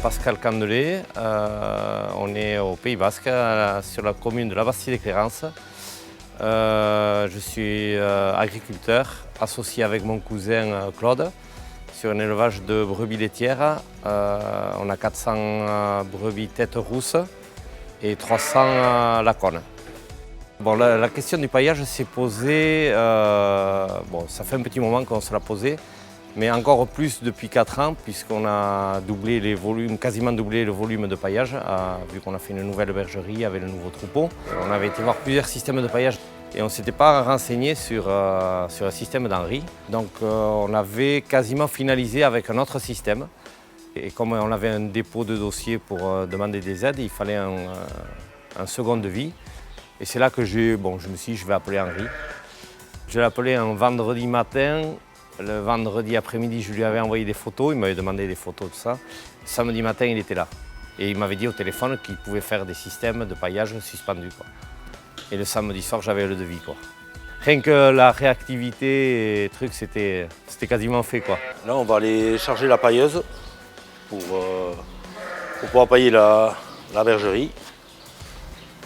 Pascal Candelet, on est au Pays Basque, sur la commune de La Bastide-des-Clairences. Je suis agriculteur, associé avec mon cousin Claude, sur un élevage de brebis laitières. On a 400 brebis têtes rousses et 300 lacones. Bon, la question du paillage s'est posée, ça fait un petit moment qu'on se l'a posée, mais encore plus depuis 4 ans, puisqu'on a doublé les volumes, quasiment doublé le volume de paillage, vu qu'on a fait une nouvelle bergerie avec le nouveau troupeau. On avait été voir plusieurs systèmes de paillage et on ne s'était pas renseigné sur un système d'Henri. Donc on avait quasiment finalisé avec un autre système. Et comme on avait un dépôt de dossiers pour demander des aides, il fallait un second devis. Et c'est là que je me suis dit, je vais appeler Henri. Je l'ai appelé un vendredi matin. Le vendredi après-midi, je lui avais envoyé des photos. Il m'avait demandé des photos, tout ça. Le samedi matin, il était là. Et il m'avait dit au téléphone qu'il pouvait faire des systèmes de paillage suspendus, quoi. Et le samedi soir, j'avais le devis, quoi. Rien que la réactivité et trucs, c'était quasiment fait, quoi. Là, on va aller charger la pailleuse pour pouvoir pailler la bergerie.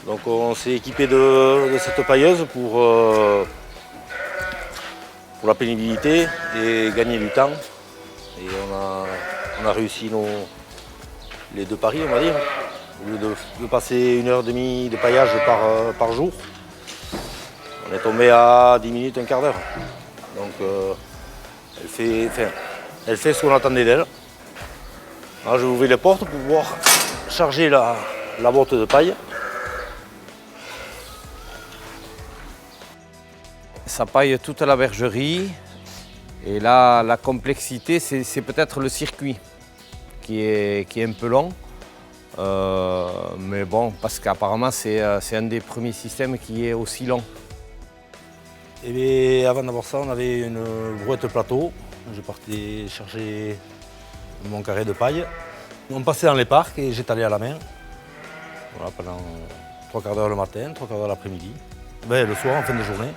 Donc on s'est équipé de cette pailleuse pour la pénibilité et gagner du temps. Et on a réussi les deux paris, on va dire. Au lieu de passer 1h30 de paillage par jour, on est tombé à 10 minutes, un quart d'heure. Donc elle fait ce qu'on attendait d'elle. Alors je vais ouvrir les portes pour pouvoir charger la botte de paille. Ça paille toute la bergerie. Et là, la complexité, c'est peut-être le circuit qui est un peu long. Mais bon, parce qu'apparemment, c'est un des premiers systèmes qui est aussi long. Et bien, avant d'avoir ça, on avait une brouette plateau. Je partais chercher mon carré de paille. On passait dans les parcs et j'étalais à la main. Voilà, pendant 3 quarts d'heure le matin, 3 quarts d'heure l'après-midi. Le soir, en fin de journée.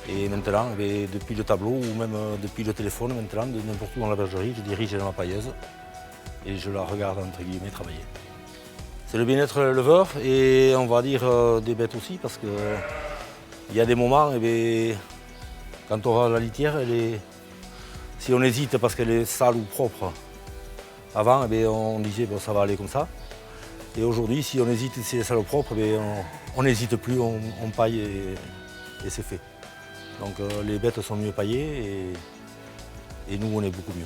Et maintenant, depuis le tableau ou même depuis le téléphone, maintenant, de n'importe où dans la bergerie, je dirige dans ma pailleuse et je la regarde entre guillemets travailler. C'est le bien-être l'éleveur et on va dire des bêtes aussi parce que il y a des moments, quand on aura la litière, si on hésite parce qu'elle est sale ou propre, avant on disait bon, ça va aller comme ça. Et aujourd'hui, si on hésite si elle est sale ou propre, on n'hésite plus, on paille et c'est fait. Donc les bêtes sont mieux paillées et nous on est beaucoup mieux.